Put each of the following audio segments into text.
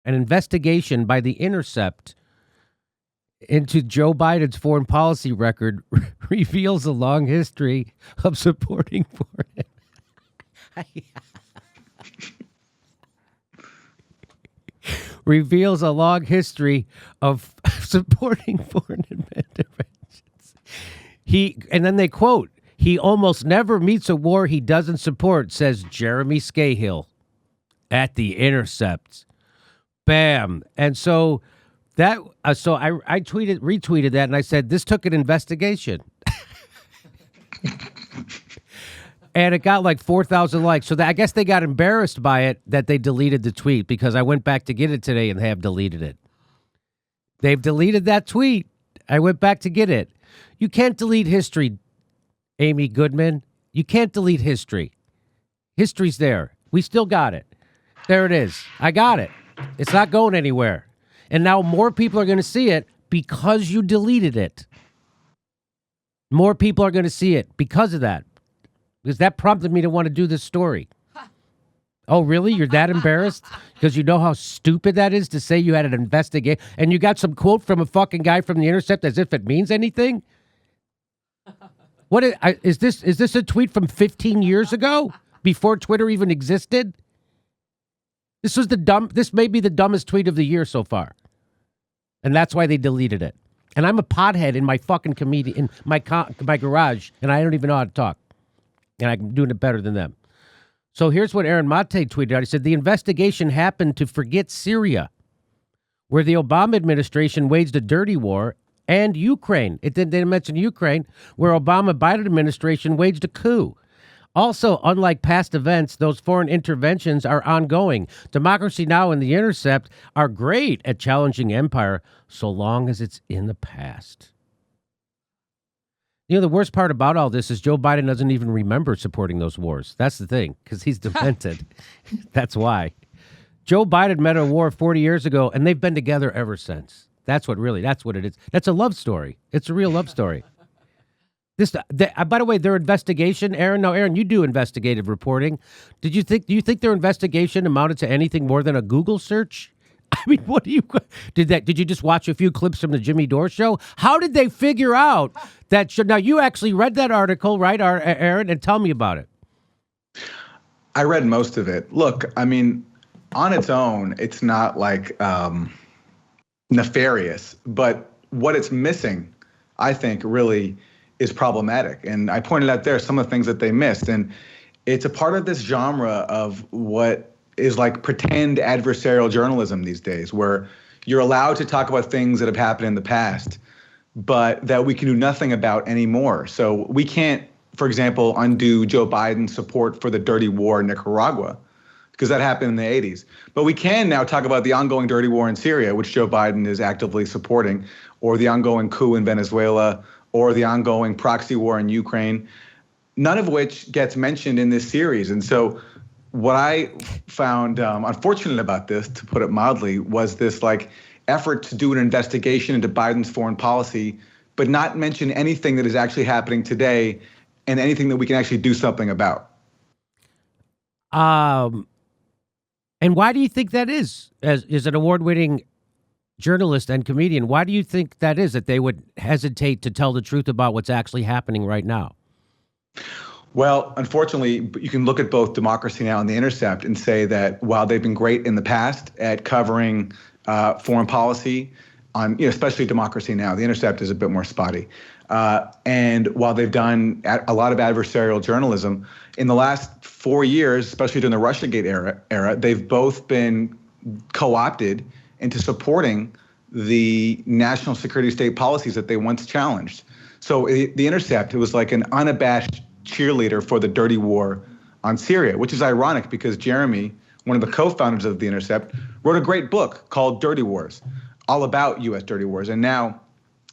An investigation by The Intercept into Joe Biden's foreign policy record reveals a long history of supporting foreign reveals a long history of supporting foreign interventions. And then they quote, he almost never meets a war he doesn't support, says Jeremy Scahill at The Intercept. Bam. And so that, I retweeted that, and I said, this took an investigation. And it got like 4,000 likes. So I guess they got embarrassed by it that they deleted the tweet, because I went back to get it today and they have deleted it. They've deleted that tweet. I went back to get it. You can't delete history, Amy Goodman. You can't delete history. History's there. We still got it. There it is. I got it. It's not going anywhere. And now more people are going to see it because you deleted it. More people are going to see it because of that. Because that prompted me to want to do this story. Oh, really? You're that embarrassed? Because you know how stupid that is to say you had an investigation and you got some quote from a fucking guy from The Intercept as if it means anything? What is this? Is this a tweet from 15 years ago? Before Twitter even existed? This may be the dumbest tweet of the year so far. And that's why they deleted it. And I'm a pothead in my fucking in my garage, and I don't even know how to talk. And I'm doing it better than them. So here's what Aaron Mate tweeted out. He said, the investigation happened to forget Syria, where the Obama administration waged a dirty war, and Ukraine. It didn't mention Ukraine, where Obama-Biden administration waged a coup. Also, unlike past events, those foreign interventions are ongoing. Democracy Now! And The Intercept are great at challenging empire, so long as it's in the past. You know, the worst part about all this is Joe Biden doesn't even remember supporting those wars. That's the thing, because he's demented. That's why. Joe Biden met a war 40 years ago, and they've been together ever since. That's what it is. That's a love story. It's a real love story. By the way, their investigation, Aaron. Now, Aaron, you do investigative reporting. Do you think their investigation amounted to anything more than a Google search? I mean, what do you did you just watch a few clips from the Jimmy Dore show? How did they figure out that? Now, you actually read that article, right, Aaron? And tell me about it. I read most of it. Look, I mean, on its own, it's not like nefarious, but what it's missing, I think, really is problematic. And I pointed out there some of the things that they missed. And it's a part of this genre of what is like pretend adversarial journalism these days, where you're allowed to talk about things that have happened in the past, but that we can do nothing about anymore. So we can't, for example, undo Joe Biden's support for the dirty war in Nicaragua, because that happened in the 80s. But we can now talk about the ongoing dirty war in Syria, which Joe Biden is actively supporting, or the ongoing coup in Venezuela, or the ongoing proxy war in Ukraine, none of which gets mentioned in this series. And so what I found unfortunate about this, to put it mildly, was this like effort to do an investigation into Biden's foreign policy, but not mention anything that is actually happening today and anything that we can actually do something about. And why do you think that is? As an award-winning journalist and comedian, why do you think that is, that they would hesitate to tell the truth about what's actually happening right now? Well, unfortunately, you can look at both Democracy Now! And The Intercept and say that while they've been great in the past at covering foreign policy, on especially Democracy Now!, The Intercept is a bit more spotty. And while they've done a lot of adversarial journalism, in the last 4 years, especially during the Russiagate era, they've both been co-opted into supporting the national security state policies that they once challenged. So The Intercept, it was like an unabashed cheerleader for the dirty war on Syria, which is ironic because Jeremy, one of the co-founders of The Intercept, wrote a great book called Dirty Wars, all about U.S. dirty wars. And now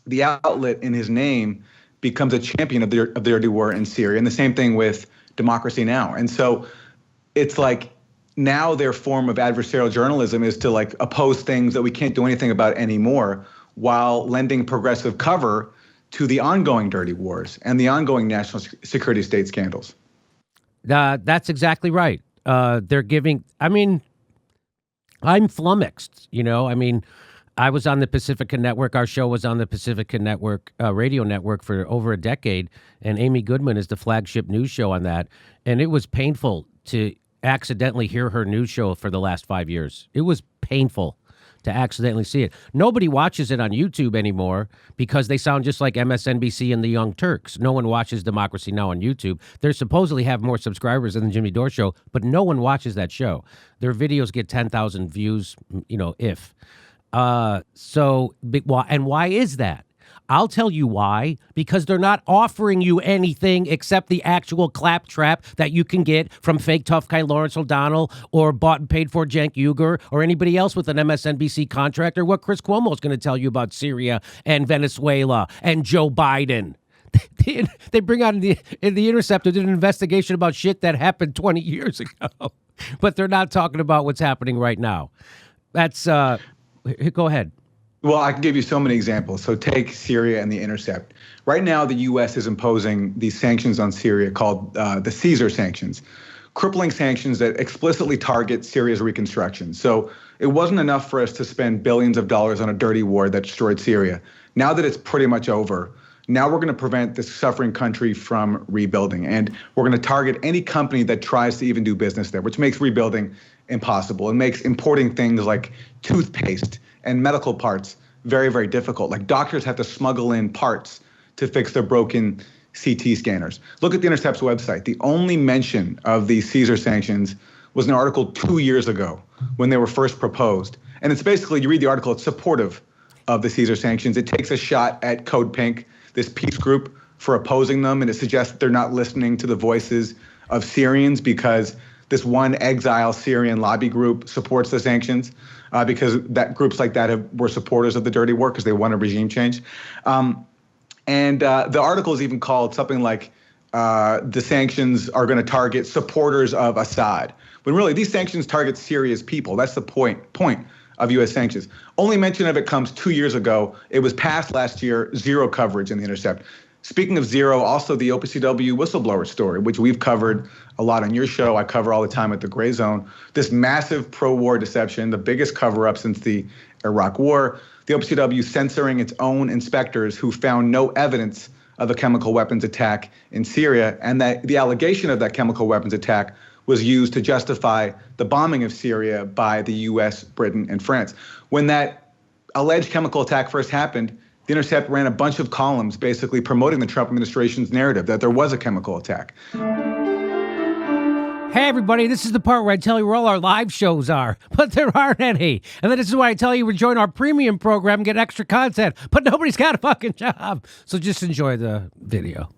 the outlet in his name becomes a champion of the dirty war in Syria. And the same thing with Democracy Now! And so it's like now their form of adversarial journalism is to like oppose things that we can't do anything about anymore, while lending progressive cover to the ongoing dirty wars and the ongoing national security state scandals. That's exactly right. They're giving, I mean, I'm flummoxed, you know? I mean, I was on the Pacifica Network. Our show was on the Pacifica Network, radio network for over a decade, and Amy Goodman is the flagship news show on that. And it was painful to accidentally hear her news show for the last 5 years. It was painful to accidentally see it. Nobody watches it on YouTube anymore because they sound just like MSNBC and the Young Turks. No one watches Democracy Now! On YouTube. They supposedly have more subscribers than the Jimmy Dore show, but no one watches that show. Their videos get 10,000 views, you know, if. And why is that? I'll tell you why. Because they're not offering you anything except the actual claptrap that you can get from fake tough guy Lawrence O'Donnell or bought and paid for Cenk Uygur or anybody else with an MSNBC contract, or what Chris Cuomo is going to tell you about Syria and Venezuela and Joe Biden. They bring out in the Intercept did an investigation about shit that happened 20 years ago, but they're not talking about what's happening right now. That's go ahead. Well, I can give you so many examples. So take Syria and the Intercept. Right now, the U.S. is imposing these sanctions on Syria called the Caesar sanctions, crippling sanctions that explicitly target Syria's reconstruction. So it wasn't enough for us to spend billions of dollars on a dirty war that destroyed Syria. Now that it's pretty much over, now we're going to prevent this suffering country from rebuilding. And we're going to target any company that tries to even do business there, which makes rebuilding impossible. It makes importing things like toothpaste and medical parts very, very difficult. Like doctors have to smuggle in parts to fix their broken CT scanners. Look at the Intercept's website. The only mention of the Caesar sanctions was an article 2 years ago when they were first proposed. And it's basically, you read the article, it's supportive of the Caesar sanctions. It takes a shot at Code Pink, this peace group, for opposing them. And it suggests that they're not listening to the voices of Syrians because this one exile Syrian lobby group supports the sanctions because that groups like that were supporters of the dirty war because they want a regime change. The article is even called something like the sanctions are going to target supporters of Assad. When really these sanctions target Syria's people. That's the point of U.S. sanctions. Only mention of it comes 2 years ago. It was passed last year, zero coverage in the Intercept. Speaking of zero, also the OPCW whistleblower story, which we've covered a lot on your show. I cover all the time at the Gray Zone. This massive pro-war deception, the biggest cover-up since the Iraq War. The OPCW censoring its own inspectors who found no evidence of a chemical weapons attack in Syria, and that the allegation of that chemical weapons attack was used to justify the bombing of Syria by the U.S., Britain, and France. When that alleged chemical attack first happened, The Intercept ran a bunch of columns basically promoting the Trump administration's narrative that there was a chemical attack. Hey, everybody, this is the part where I tell you where all our live shows are, but there aren't any. And then this is why I tell you to join our premium program and get extra content, but nobody's got a fucking job. So just enjoy the video.